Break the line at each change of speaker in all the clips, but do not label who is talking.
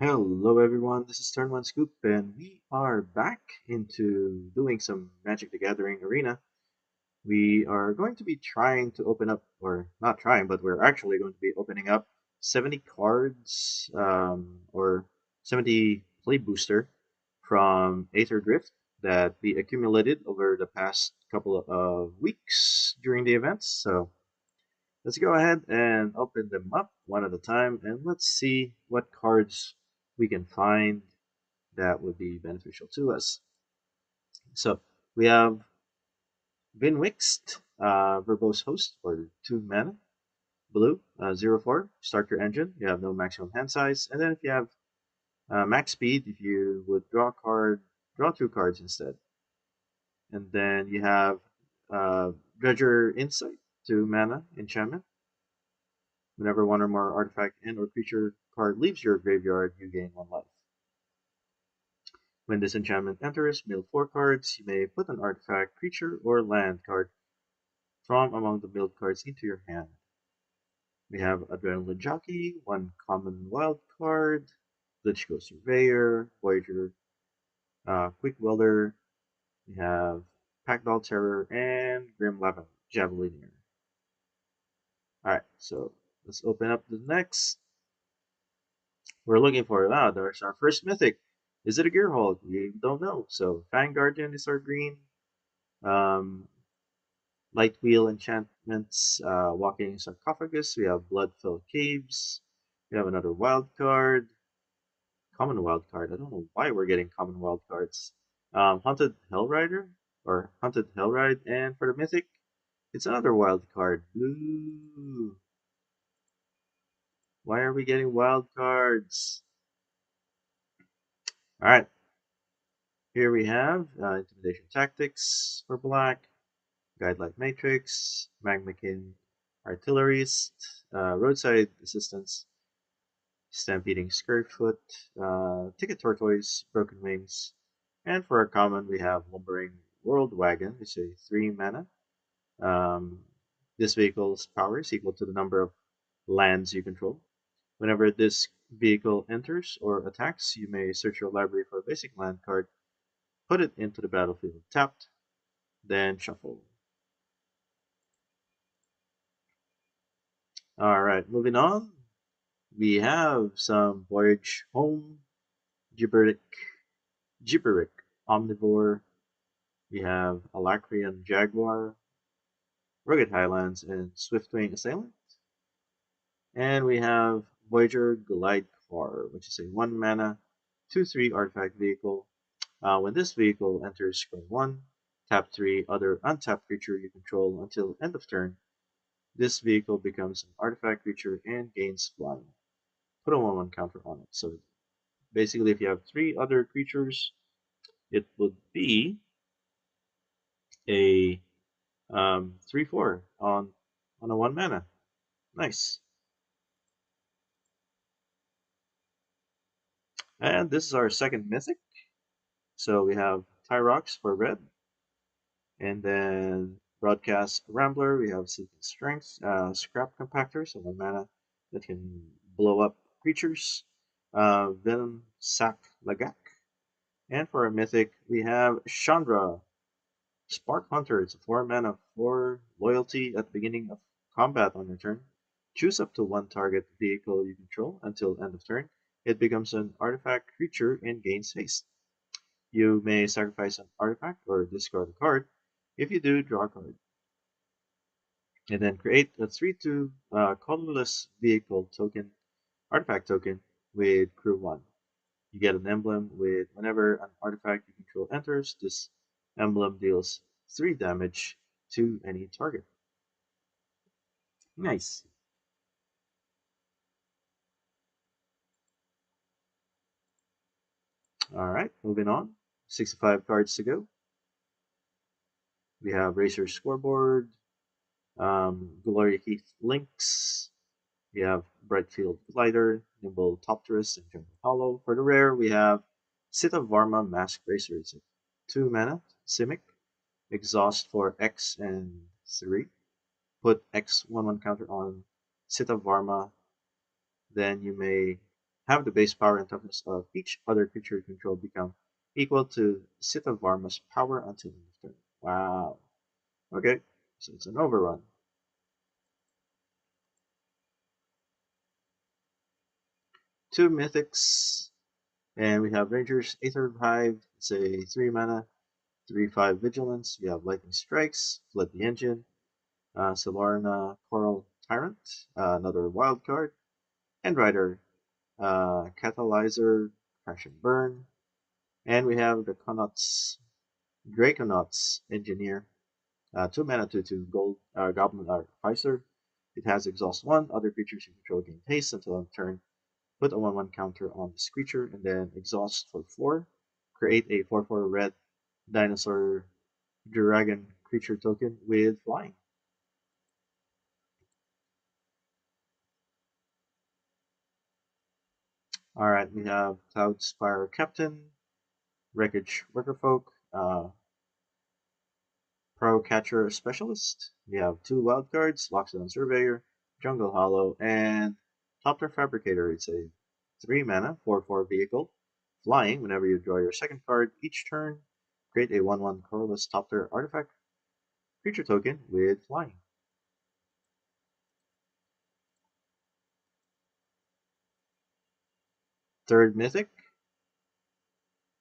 Hello everyone, this is Turn 1 Scoop and we are back into doing some Magic the Gathering Arena. We are going to be trying to open up, or not trying, but we're actually going to be opening up 70 cards, or 70 play booster from Aetherdrift that we accumulated over the past couple of weeks during the events. So let's go ahead and open them up one at a time and let's see what cards we can find that would be beneficial to us. So we have Vinwixt, Verbose Host for 2 mana, blue, 0/4, start your engine. You have no maximum hand size. And then if you have max speed, if you would draw a card, draw 2 cards instead. And then you have Dredger Insight, 2 mana, enchantment. Whenever one or more artifact and or creature card leaves your graveyard, you gain 1 life. When this enchantment enters, mill 4 cards. You may put an artifact, creature, or land card from among the milled cards into your hand. We have Adrenaline Jockey, 1 common wild card, Lichko Surveyor, Voyager, Quick Welder. We have Packdoll Terror, and Grim Javelinier. Alright, so let's open up the next. We're looking for it. There's our first mythic. Is it a Gearhold? We don't know. So Fang Guardian is our green. Um, Light Wheel enchantments, Walking Sarcophagus. We have Blood-Filled Caves. We have another wild card. Common wild card. I don't know why we're getting common wild cards. Haunted Hellrider or Haunted Hellride, and for the mythic, it's another wild card. Blue. Why are we getting wild cards? All right. Here we have Intimidation Tactics for black, Guidelight Matrix, Magmakin Artillerist, Roadside Assistance, Stampeding Scurryfoot, Ticket Tortoise, Broken Wings, and for our common we have Lumbering World Wagon, which is a 3 mana. This vehicle's power is equal to the number of lands you control. Whenever this vehicle enters or attacks, you may search your library for a basic land card, put it into the battlefield tapped, then shuffle. Alright, moving on. We have some Voyage Home, Gibberick Omnivore. We have Alacrian Jaguar, Rugged Highlands, and Swiftwing Assailant. And we have Voyager Glide Car, which is a 1 mana, 2/3 artifact vehicle. When this vehicle enters square 1, tap 3 other untapped creature you control until end of turn. This vehicle becomes an artifact creature and gains flying. Put a 1/1 counter on it. So basically, if you have 3 other creatures, it would be a 3/4 on a 1 mana. Nice. And this is our second mythic. So we have Tyrox for red, and then Broadcast Rambler. We have Seeking Strength, Scrap Compactor, so 1 mana that can blow up creatures. Venom Sack Lagak. And for a mythic, we have Chandra, Spark Hunter. It's a 4 mana, 4 loyalty at the beginning of combat on your turn. Choose up to 1 target vehicle you control until end of turn. It becomes an artifact creature and gains haste. You may sacrifice an artifact or discard a card. If you do, draw a card. And then create a 3/2 colorless vehicle token, artifact token with crew 1. You get an emblem with whenever an artifact you control enters, this emblem deals 3 damage to any target. Nice. Alright, moving on. 65 cards to go. We have Racer Scoreboard, Gloria Heath Lynx. We have Brightfield Glider, Nimble Topterus, and Jungle Hollow. For the rare, we have Sita Varma Mask Racer. It's a 2 mana, Simic. Exhaust for X and 3. Put X 1/1 counter on Sita Varma. Then you may Have the base power and toughness of each other creature you control become equal to Sita Varma's power until end of turn. Wow. Okay, so it's an overrun. Two mythics, and we have Rangers Aetherdrift. It's a 3 mana, 3/5 vigilance. We have Lightning Strikes, Flood the Engine, Solarna Coral Tyrant, another wild card, and Rider, Catalyzer, Crash and Burn. And we have the Draconauts Engineer, 2 mana, 2/2 gold Goblin Artificer. It has Exhaust 1. Other creatures you control gain haste until end turn. Put a 1/1 counter on this creature and then exhaust for 4. Create a 4/4 red dinosaur dragon creature token with flying. Alright, we have Cloudspire Captain, Wreckage Workerfolk, Pro Catcher Specialist. We have 2 wildcards, Lockstone Surveyor, Jungle Hollow, and Topter Fabricator. It's a 3 mana, 4/4 vehicle. Flying, whenever you draw your second card each turn, create a 1/1 colorless Topter artifact creature token with flying. Third mythic.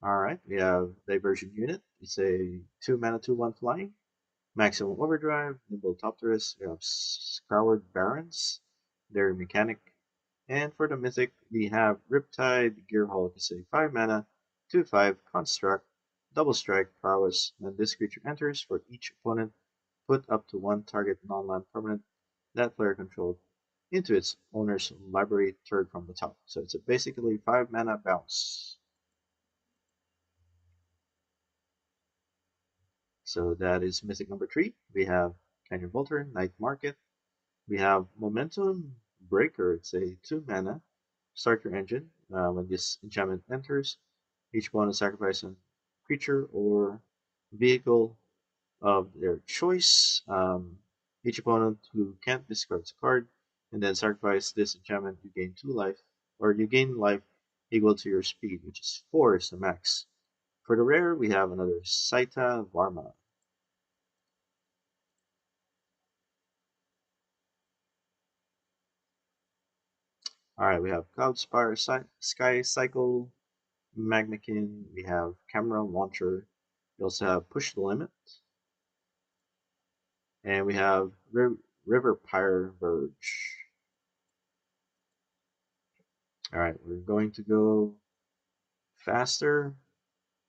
Alright, we have Diversion Unit. It's a 2 mana, 2/1 flying. Maximum Overdrive, Nimble Topterus, we have Scoured Barons, their mechanic. And for the mythic, we have Riptide Gearhulk. It's a 5 mana, 2/5 construct, double strike prowess. When this creature enters, for each opponent, put up to 1 target non-land permanent that player controlled into its owner's library, third from the top. So it's a basically 5 mana bounce. So that is mythic number 3. We have Canyon Bolter, Night Market. We have Momentum Breaker. It's a 2 mana starter engine. When this enchantment enters, each opponent sacrifice a creature or vehicle of their choice. Each opponent who can't discards a card and then sacrifice this enchantment, you gain 2 life, or you gain life equal to your speed, which is 4 is the max. For the rare, we have another Saita Varma. Alright, we have Cloudspire, Sky Cycle, Magmakin, we have Camera Launcher, we also have Push the Limit, and we have River Pyre Verge. Alright, we're going to go faster.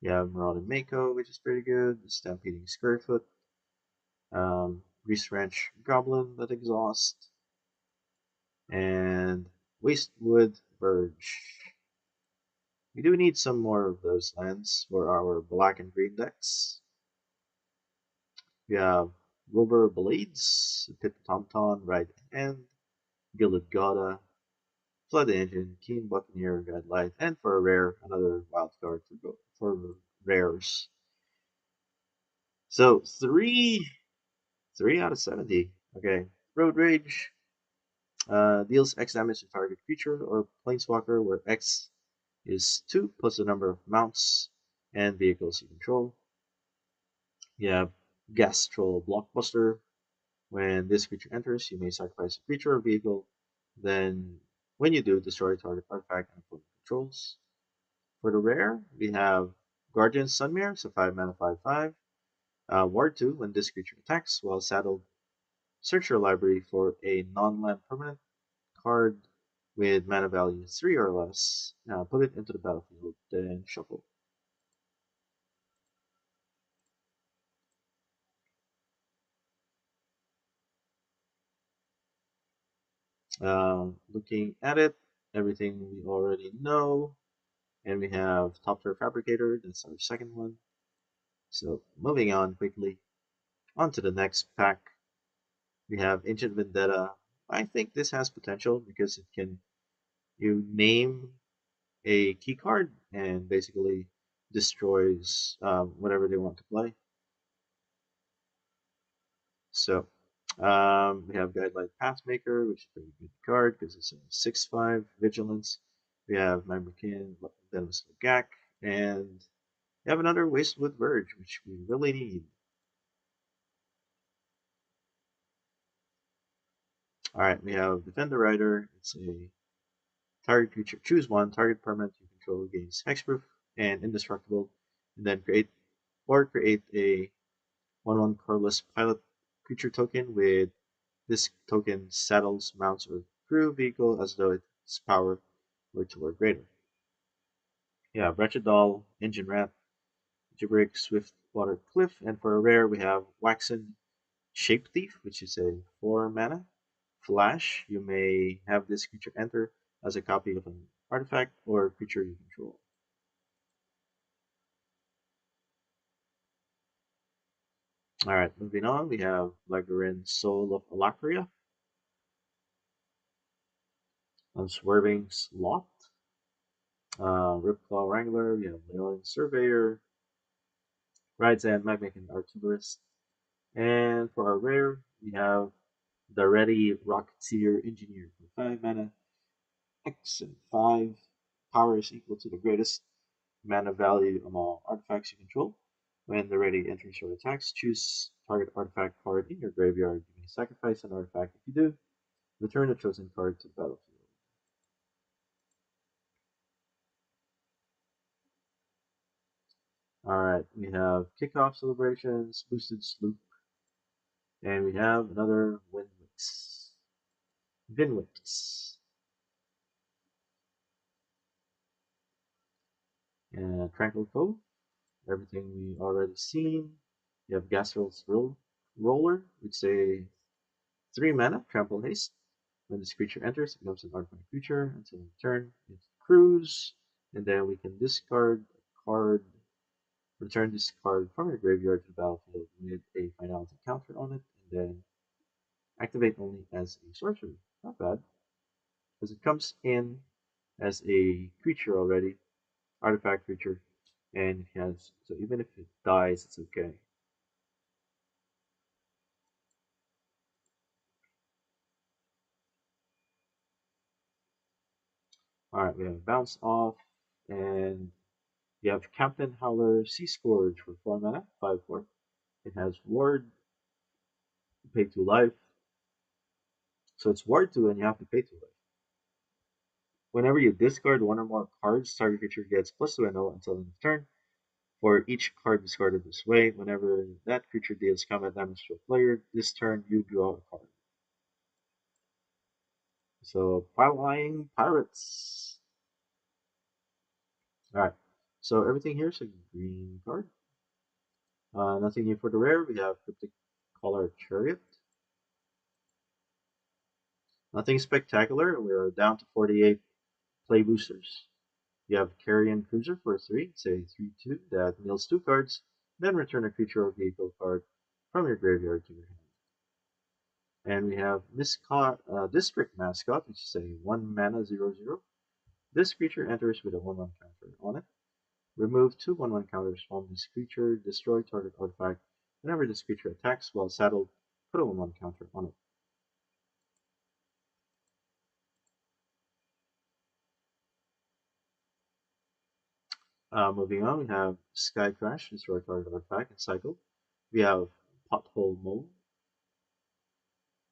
We have Marauding Mako, which is pretty good, Stampeding Scarefoot, Grease Ranch Goblin that exhaust, and Wastewood Verge. We do need some more of those lands for our black and green decks. We have Rover Blades, Pit Tomton, Right Hand, Gilded Gauda, Flood Engine, Keen Buccaneer, Guidelight, and for a rare, another wild card for rares. So three out of 70. Okay, Road Rage deals X damage to target creature or planeswalker, where X is 2 plus the number of mounts and vehicles you control. You have Gas Troll Blockbuster. When this creature enters, you may sacrifice a creature or vehicle. Then, when you do, destroy target artifact and opponent controls. For the rare, we have Guardian Sunmare, so 5 mana, 5/5. Ward 2, when this creature attacks while saddled, search your library for a non-land permanent card with mana value 3 or less. Put it into the battlefield, then shuffle. Looking at it, everything we already know. And we have Top Tier Fabricator, that's our second one. So moving on quickly. On to the next pack. We have Ancient Vendetta. I think this has potential because it can you name a key card and basically destroys whatever they want to play. So we have Guidelight Pathmaker, which is a pretty good card because it's a 6/5 vigilance. We have Magmakin, Venomous Gak, and we have another Wastewood Verge, which we really need. Alright, we have Defend the Rider. It's a target creature. Choose one, target permanent you control gains hexproof and indestructible, and then create a 1/1 colorless pilot creature token with this token saddles, mounts, or crew vehicle as though its power were 2 or greater. Yeah, Wretched Doll, Engine Rat, Gibbrick, Swift Water Cliff, and for a rare we have Waxen Shape Thief, which is a 4 mana. Flash, you may have this creature enter as a copy of an artifact or creature you control. Alright, moving on, we have Lagarin Soul of Alakria, Unswerving Sloth, Ripclaw Wrangler, we have Leonin Surveyor, Rides and Magmac and Artillerist. And for our rare, we have the Ready Rocketeer Engineer for 5 mana, X and 5. Power is equal to the greatest mana value among artifacts you control. When the ready enters your attacks, choose target artifact card in your graveyard. You may sacrifice an artifact. If you do, return the chosen card to the battlefield. Alright, we have Kickoff Celebrations, Boosted Sloop, and we have another Vinwix, and Tranquil Cove, everything we already seen. You have Gastrol's Roller, which is a 3 mana, Trample Haste. When this creature enters, it becomes an artifact creature until end turn. It accrues, and then we can discard a card, return this card from your graveyard to the battlefield with a finality counter on it, and then activate only as a sorcery. Not bad, because it comes in as a creature already, artifact creature, and it has so even if it dies, it's okay. Alright, we have Bounce Off, and you have Captain Howler Sea Scourge for 4 mana, 5/4. It has Ward, pay 2 life, so it's Ward 2 and you have to pay 2 life. Whenever you discard one or more cards, target creature gets +2/+0 until end of turn. For each card discarded this way, whenever that creature deals combat damage to a player, this turn you draw a card. So, Flying Pirates. Alright, so everything here is a green card. Nothing new for the rare. We have Cryptic Collar Chariot. Nothing spectacular. We're down to 48 play boosters. You have Carrion Cruiser for 3. It's a 3/2 that mills 2 cards, then return a creature or vehicle card from your graveyard to your hand. And we have District Mascot, which is a 1 mana 0/0. This creature enters with a 1/1 counter on it. Remove 2 1/1 counters from this creature, destroy target artifact. Whenever this creature attacks while saddled, put a 1/1 counter on it. Moving on, we have Sky Crash, destroy target artifact, and cycle. We have Pothole Mole,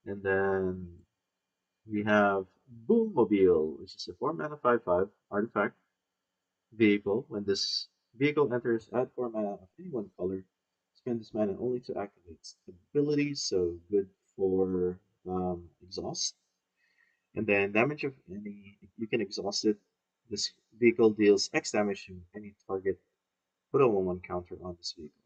and then we have Boommobile, which is a 4 mana 5/5 artifact vehicle. When this vehicle enters, add 4 mana of any one color. Spend this mana only to activate its ability, so good for exhaust. And then damage of any, you can exhaust it. This vehicle deals X damage to any target. Put a 1/1 counter on this vehicle.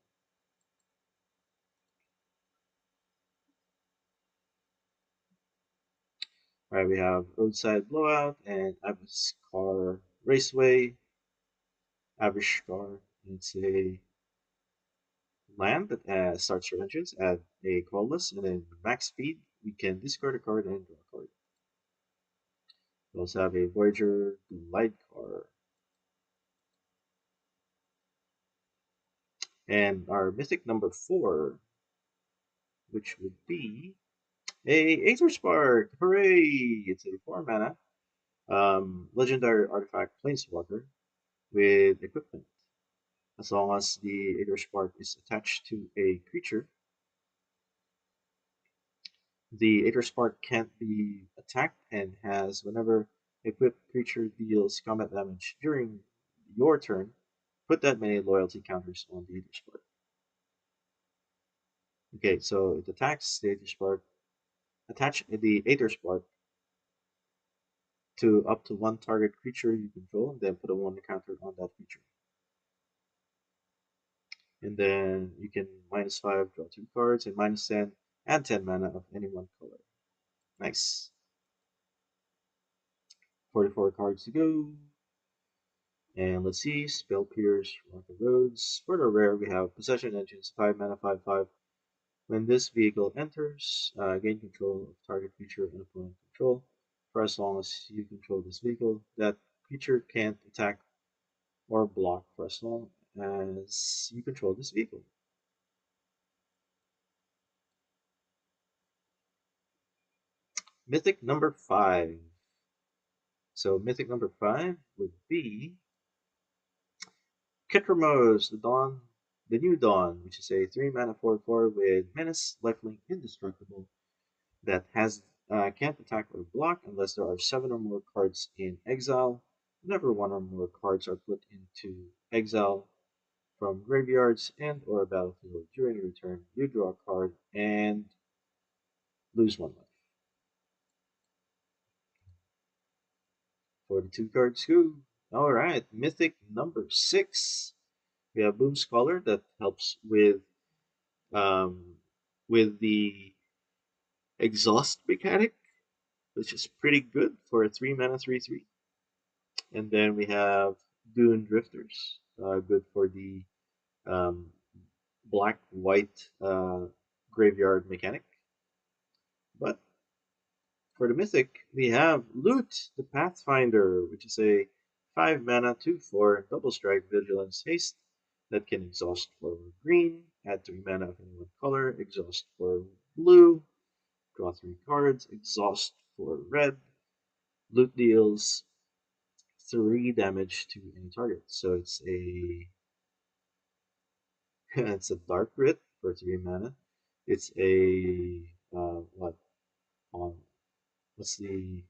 Right, we have Roadside Blowout and Aviskar Raceway. Avishkar, it's a land that starts your entrance at a colorless, and then max speed, we can discard a card and draw a card. We also have a Voyager Light card. And our mythic number 4, which would be a Aether Spark. Hooray! It's a 4 mana Legendary artifact Planeswalker with equipment. As long as the Aether Spark is attached to a creature, the Aether Spark can't be attacked and has whenever equipped creature deals combat damage during your turn, put that many loyalty counters on the Aether Spark. Okay, so it attacks the Aether Spark. Attach the Aether Spark to up to one target creature you control, and then put a 1 counter on that creature. And then you can -5, draw 2 cards, and -10, add 10 mana of any one color. Nice. 44 cards to go. And let's see, Spell Pierce, Rock the Roads. For the rare, we have Possession Engines, 5 mana, 5/5. When this vehicle enters, gain control of target creature and opponent control. For as long as you control this vehicle, that creature can't attack or block for as long as you control this vehicle. Mythic number 5. So Mythic number 5 would be Kitramos, the New Dawn, which is a 3 mana 4/4 with Menace, Lifelink, Indestructible that has can't attack or block unless there are 7 or more cards in exile. Whenever 1 or more cards are put into exile from graveyards and or battlefield during your turn, you draw a card and lose 1 life. 42 cards go. Alright, Mythic number 6. We have Boom Scholar that helps um, with the exhaust mechanic, which is pretty good for a 3 mana 3/3. And then we have Dune Drifters, good for the um, black white graveyard mechanic. But for the Mythic, we have Loot the Pathfinder, which is a 5 mana 2/4 double strike vigilance haste that can exhaust for green, add 3 mana of any one color, exhaust for blue, draw 3 cards, exhaust for red. Loot deals 3 damage to any target. So it's a it's a dark grit for 3 mana. It's a what on what's the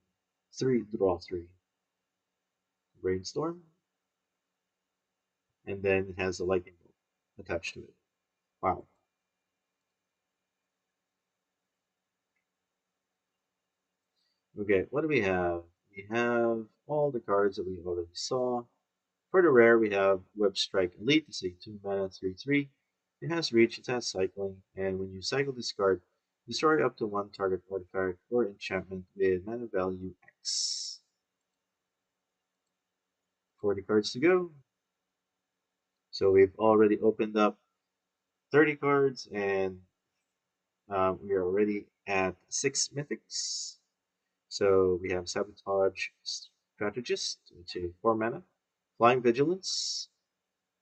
3 draw 3 brainstorm, and then it has a lightning bolt attached to it. Wow. Okay, what do we have? We have all the cards that we already saw. For the rare, we have Web Strike Elite. It's a 2 mana 3/3. It has reach, it has cycling, and when you cycle this card, destroy up to 1 target artifact or enchantment with mana value X. 40 cards to go. So we've already opened up 30 cards, and we are already at 6 mythics. So we have Sabotage Strategist, which is 4 mana, Flying Vigilance,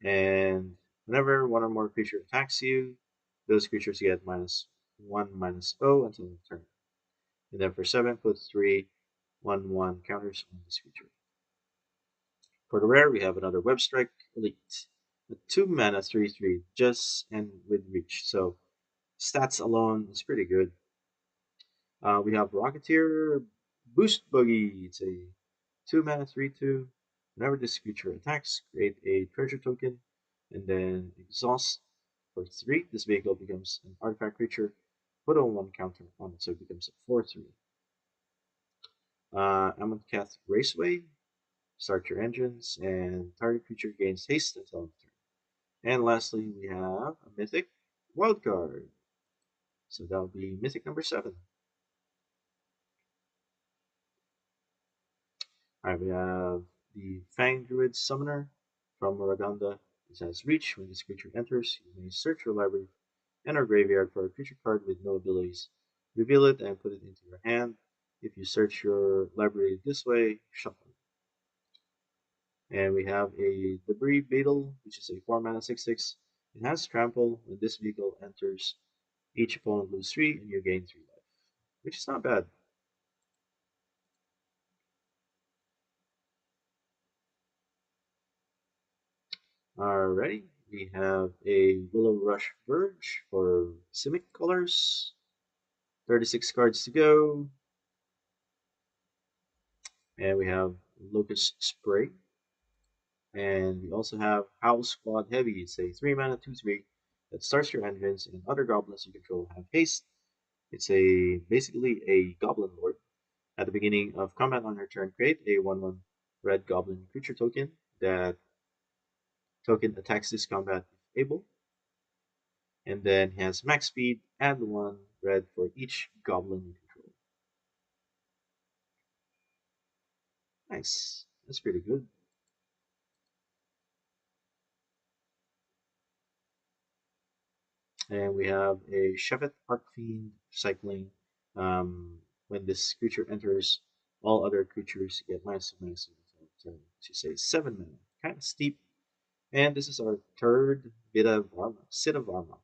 and whenever 1 or more creature attacks you, those creatures get -1/-0 until the turn. And then for 7, put 3/1/1 counters on this creature. For the rare, we have another Web Strike Elite. A 2 mana 3/3, just and with reach. So stats alone is pretty good. We have Rocketeer Boost Buggy. It's a 2 mana 3/2. Whenever this creature attacks, create a treasure token and then exhaust for 3. This vehicle becomes an artifact creature. Put on 1 counter on it, so it becomes a 4/3. Amonkhet Raceway. Start your engines, and target creature gains haste until the turn. And lastly, we have a Mythic Wildcard. So that would be Mythic number 7. Alright, we have the Fang Druid Summoner from Moraganda. It has reach. When this creature enters, you may search your library and or graveyard for a creature card with no abilities. Reveal it and put it into your hand. If you search your library this way, shuffle. And we have a Debris Beetle, which is a 4 mana 6/6. It has trample. When this vehicle enters, each opponent loses 3 and you gain 3 life, which is not bad. Alrighty, we have a Willow Rush Verge for Simic colors. 36 cards to go. And we have Locust Spray. And we also have Howl Squad Heavy. It's a 3 mana 2/3 that starts your entrance, and other goblins you control have haste. It's basically a Goblin Lord. At the beginning of combat on your turn, create a 1/1 red goblin creature token. That token attacks this combat if able, and then has max speed. Add 1 red for each goblin you control. Nice. That's pretty good. And we have a Shevet Arcfiend cycling. When this creature enters, all other creatures get minus until turn. To say 7 mana. Kind of steep. And this is our third Sit of Varma.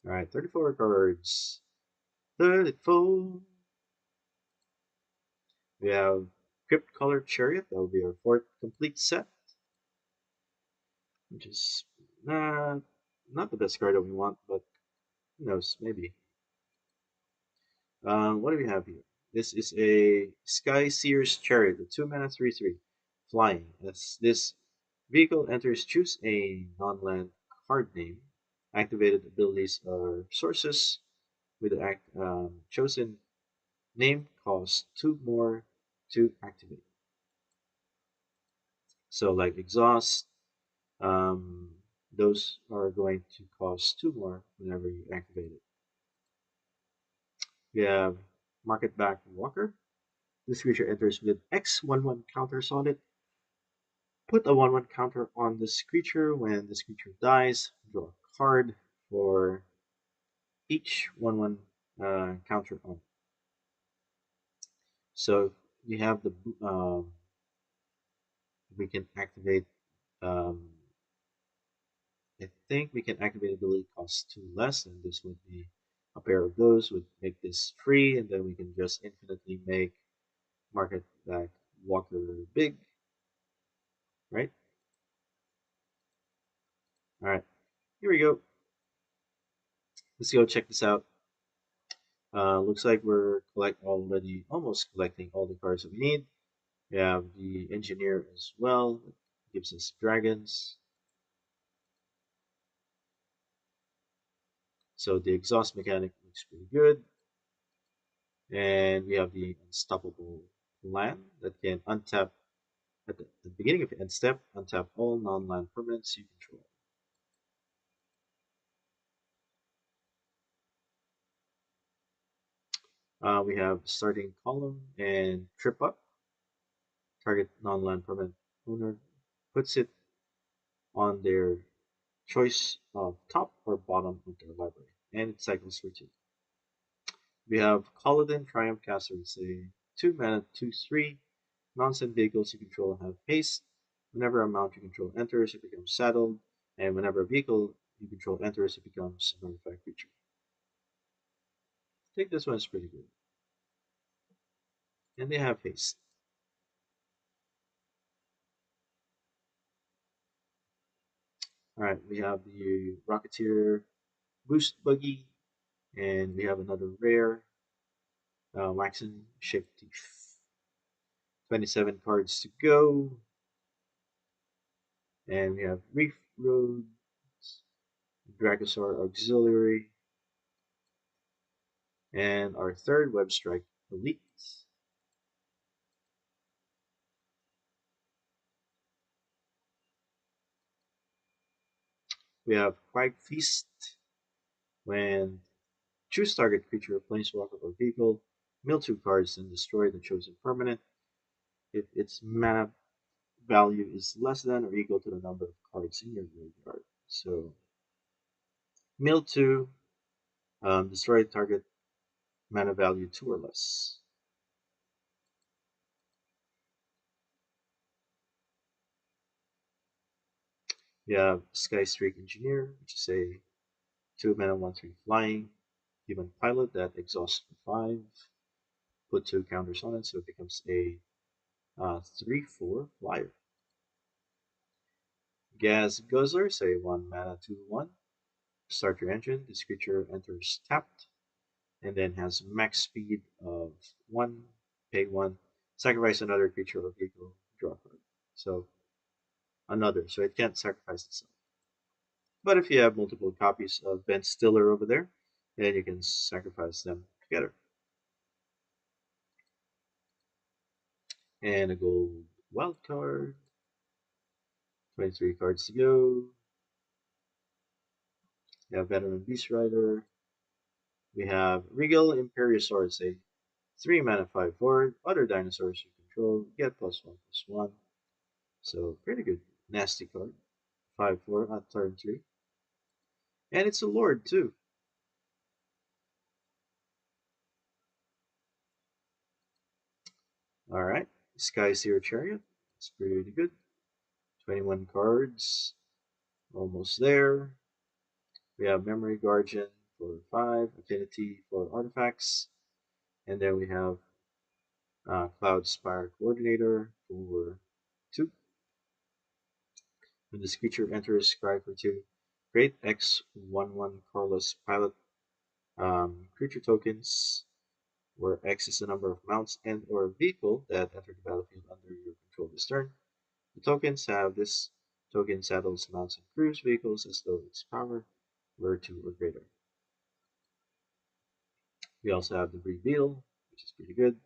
Alright, 34 cards. 34. We have Crypt Color Chariot. That will be our fourth complete set. Which is not the best card that we want, but who knows, maybe. What do we have here? This is a Sky Seer's Chariot, a 2 mana 3/3, flying. As this vehicle enters, choose a non-land card name. Activated abilities are sources with the chosen name cost 2 more to activate. So, like Exhaust, those are going to cost 2 more whenever you activate it. We have Market Back Walker. This creature enters with X 1/1 counters on it. Put a 1/1 counter on this creature. When this creature dies, draw a card for each 1/1 counter on it. So we have the we can activate. Um, I think we can activate ability cost 2 less, and this would be a pair of those would make this free, and then we can just infinitely make Market Back Walker big, right? All right, here we go. Let's go check this out. Looks like we're almost collecting all the cards that we need. We have the engineer as well. It gives us dragons. So the exhaust mechanic looks pretty good. And we have the unstoppable land that can untap at the beginning of end step, untap all non-land permanents you control. We have starting column and trip up. Target non-land permanent owner puts it on their choice of top or bottom of their library, and it cycles for 2. We have Kaladin Triumph Caster. It's a 2 mana 2/3 non-send vehicles you control have haste. Whenever a mount you control enters, it becomes saddled, and whenever a vehicle you control enters, it becomes a notified creature. I think this one's pretty good. And they have haste. Alright, we have the Rocketeer Boost Buggy, and we have another rare Waxen Shape Thief. 27 cards to go. And we have Reef Roads, Dragosaur Auxiliary, and our third Web Strike Elite. We have Quag Feast. When choose target creature, planeswalker, or vehicle, mill 2 cards and destroy the chosen permanent if its mana value is less than or equal to the number of cards in your graveyard. So, mill 2, destroy target mana value 2 or less. We have Sky Streak Engineer, which is a 2 mana 1/3 flying human pilot that exhausts for 5. Put 2 counters on it, so it becomes a 3/4 flyer. Gas Guzzler, say 1 mana 2/1. Start your engine. This creature enters tapped and then has max speed of 1, pay 1, sacrifice another creature or vehicle, draw a card. So another, so it can't sacrifice itself. But if you have multiple copies of Ben Stiller over there, then you can sacrifice them together. And a gold wild card. 23 cards to go. We have Veteran Beast Rider. We have Regal Imperiosaurus, a 3 mana 5/4. Other dinosaurs you control get +1/+1. So pretty good. Nasty card. 5/4 at turn 3. And it's a Lord too. Alright. Sky Seer Chariot. It's pretty good. 21 cards. Almost there. We have Memory Guardian for 5, Affinity for artifacts, and then we have Cloud Spire Coordinator for 2. When this creature enters, scry for 2. Create X11 Carlos Pilot creature tokens, where X is the number of mounts and or vehicle that enter the battlefield under your control this turn. The tokens have this token saddles, mounts, and crews vehicles as though its power were 2 or greater. We also have the Breed Beetle, which is pretty good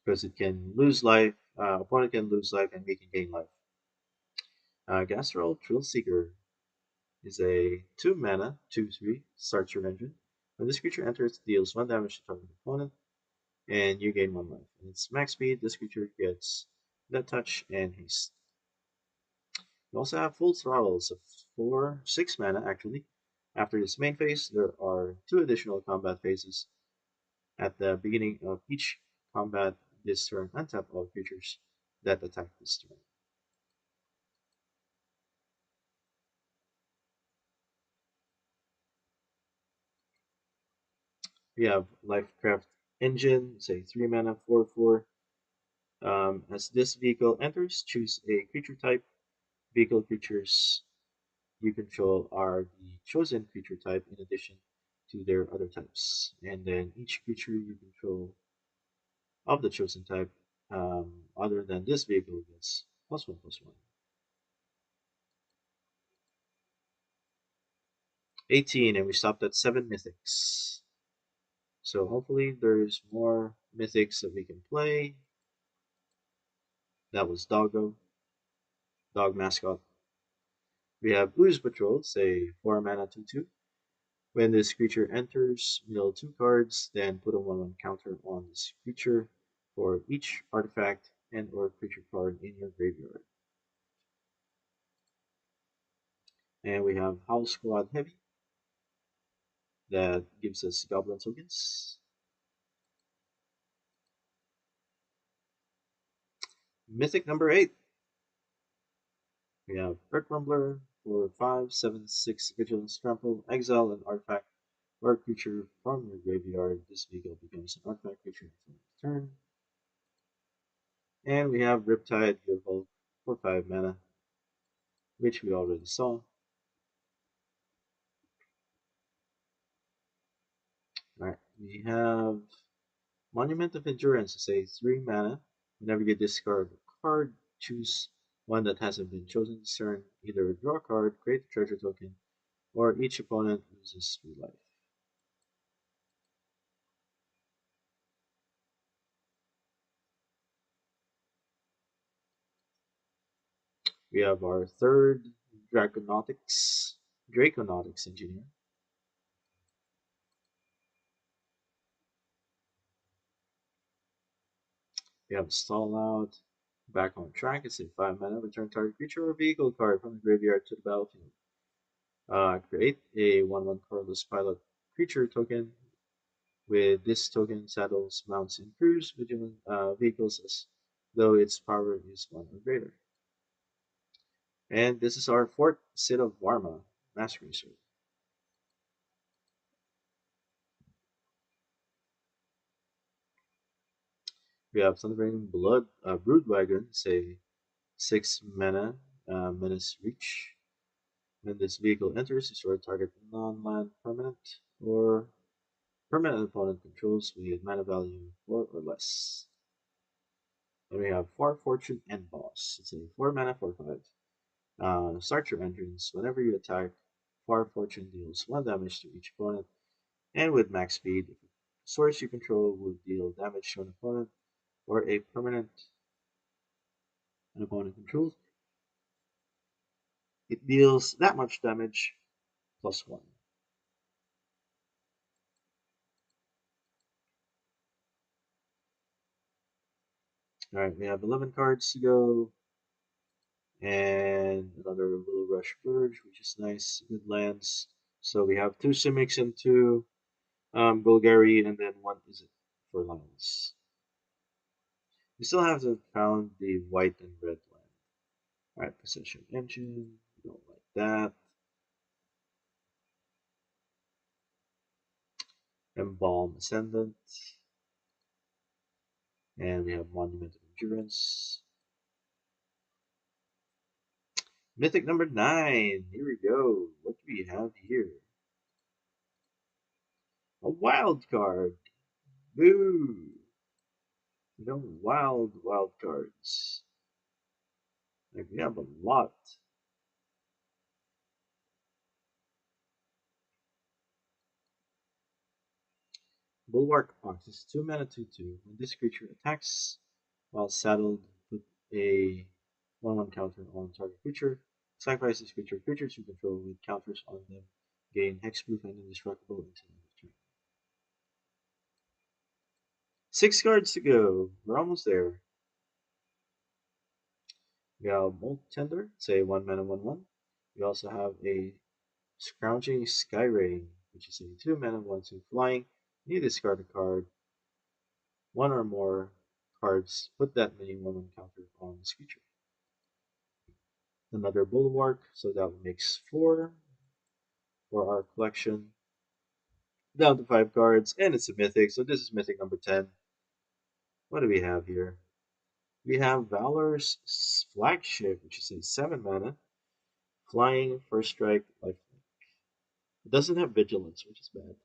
because it can lose life. Opponent can lose life and we can gain life. Gastral Thrill Seeker is a 2 mana, 2/3, starts your engine. When this creature enters, it deals 1 damage to target opponent, and you gain 1 life. And its max speed, this creature gets Death Touch and Haste. You also have Full Throttles of 6 mana actually. After this main phase, there are 2 additional combat phases. At the beginning of each combat this turn, untap all creatures that attack this turn. We have Lifecraft Engine, say 3 mana, 4/4. As this vehicle enters, choose a creature type. Vehicle creatures you control are the chosen creature type in addition to their other types. And then each creature you control of the chosen type, other than this vehicle, gets +1/+1. 18, and we stopped at 7 mythics. So hopefully there's more mythics that we can play. That was Doggo, dog mascot. We have Ooze Patrol, say 4 mana 2/2. When this creature enters, mill 2 cards, then put a 1/1 counter on this creature for each artifact and or creature card in your graveyard. And we have Howl Squad Heavy that gives us Goblin tokens. Mythic number 8. We have Earth Rumbler for 5, 7, 6 Vigilance Trample, exile an artifact or a creature from your graveyard. This vehicle becomes an artifact creature until turn. And we have Riptide Gearhulk for 5 mana, which we already saw. Alright, we have Monument of Endurance is a 3 mana. Whenever you discard a card, choose one that hasn't been chosen this turn. Either draw a card, create a treasure token, or each opponent loses 3 life. We have our third Draconautics Engineer. We have Stall Out, Back on Track. It's a 5 mana. Return target creature or vehicle card from the graveyard to the battlefield. Create a 1/1 Carlos Pilot creature token. With this token, saddles, mounts, and crews vigilant vehicles as though its power is 1 or greater. And this is our fourth Sid of Warma, Master Racer. We have Thundering Blood, Broodwagon, say 6 mana, Menace Reach. When this vehicle enters, destroy target non-land permanent or permanent opponent controls with mana value 4 or less. Then we have 4 Fortune and Boss. It's a 4 mana 4/5. Start your entrance. Whenever you attack, 4 Fortune deals 1 damage to each opponent, and with max speed, if a source you control will deal damage to an opponent or a permanent an opponent controls, it deals that much damage plus 1. Alright, we have 11 cards to go, and another Little Rush Verge, which is nice, good lands. So we have 2 Simics and 2 Golgari, and then 1 is it for lands. We still have to found the white and red land. Alright, Possession Engine, we don't like that. Embalm Ascendant, and we have Monument of Endurance. Mythic number 9, here we go. What do we have here? A wild card. Boo! No wild cards. Like we have a lot. Bulwark Ox is 2 mana 2/2. When this creature attacks while saddled, put a 1/1 counter on target creature. Sacrifice this creature. Creatures you control with counters on them gain hexproof and indestructible until end of turn. 6 cards to go. We're almost there. We have Molt Tender, say 1 mana 1/1. We also have a Scrounging Skyrain, which is a 2 mana 1/2 flying. You discard a card, 1 or more cards, put that many 1/1 counter on this creature. Another Bulwark, so that makes 4 for our collection. Down to 5 cards, and it's a mythic, so this is mythic number 10. What do we have here? We have Valor's Flagship, which is a 7 mana, flying, first strike, lifelink. It doesn't have vigilance, which is bad.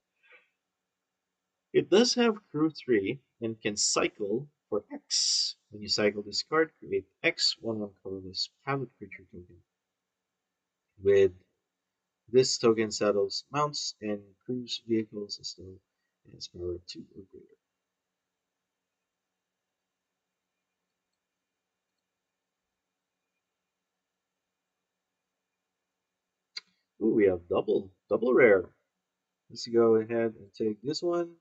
It does have crew 3 and can cycle for X. When you cycle this card, create X 1/1 colorless pilot creature token. With this token settles mounts and cruise vehicles as though it has power 2 or greater. Ooh, we have double rare. Let's go ahead and take this one.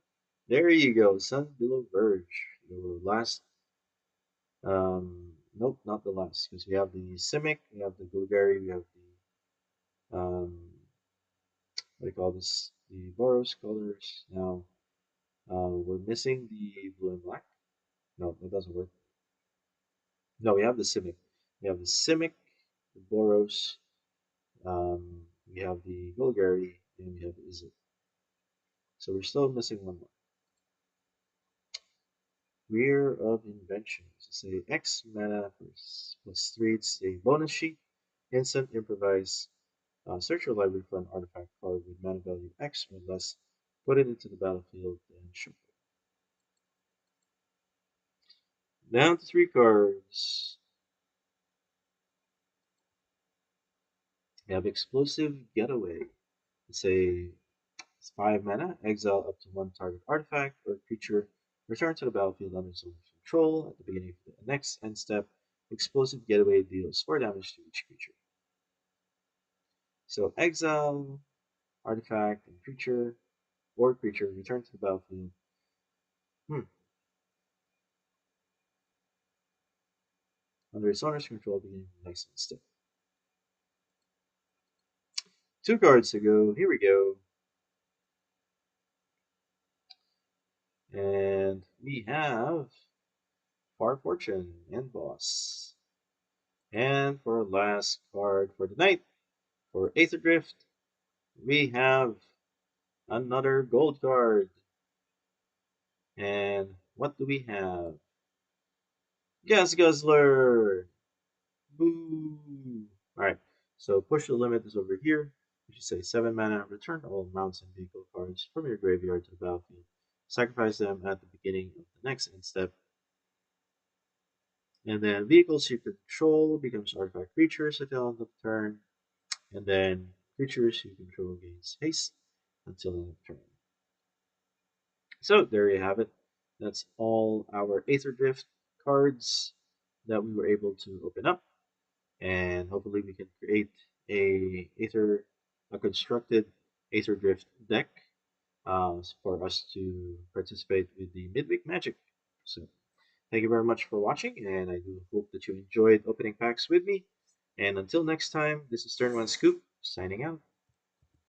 There you go, Sun Below Verge. The last, nope, not the last, because we have the Simic, we have the Bulgari, we have the, what do you call this? The Boros colors. Now, we're missing the blue and black. No, it doesn't work. No, we have the Simic. We have the Simic, the Boros, we have the Golgari, and we have the Izzet. So we're still missing one more. Rear of Invention. So say X mana plus 3. It's a bonus sheet. Instant improvise. Search your library for an artifact card with mana value X or less. Put it into the battlefield and shuffle. Down to 3 cards. We have Explosive Getaway. It's 5 mana. Exile up to 1 target artifact or creature. Return to the battlefield under someone's control at the beginning of the next end step. Explosive Getaway deals 4 damage to each creature. So exile, artifact, and creature, or creature, return to the battlefield. Under its owner's control, beginning of the next step. 2 cards to go. Here we go. And we have Far Fortune and Boss. And for our last card for the night, for Aetherdrift, we have another gold card. And what do we have? Gas Guzzler! Boo! Alright, so push the limit is over here. You should say 7 mana, return all mounts and vehicle cards from your graveyard to the battlefield. Sacrifice them at the beginning of the next end step. And then vehicles you control becomes artifact creatures at the end of the turn. And then creatures you control gains haste until the end of the turn. So there you have it. That's all our Aetherdrift cards that we were able to open up. And hopefully we can create a constructed Aetherdrift deck for us to participate with the midweek magic. So thank you very much for watching, and I do hope that you enjoyed opening packs with me. And until next time, this is Turn One Scoop signing out.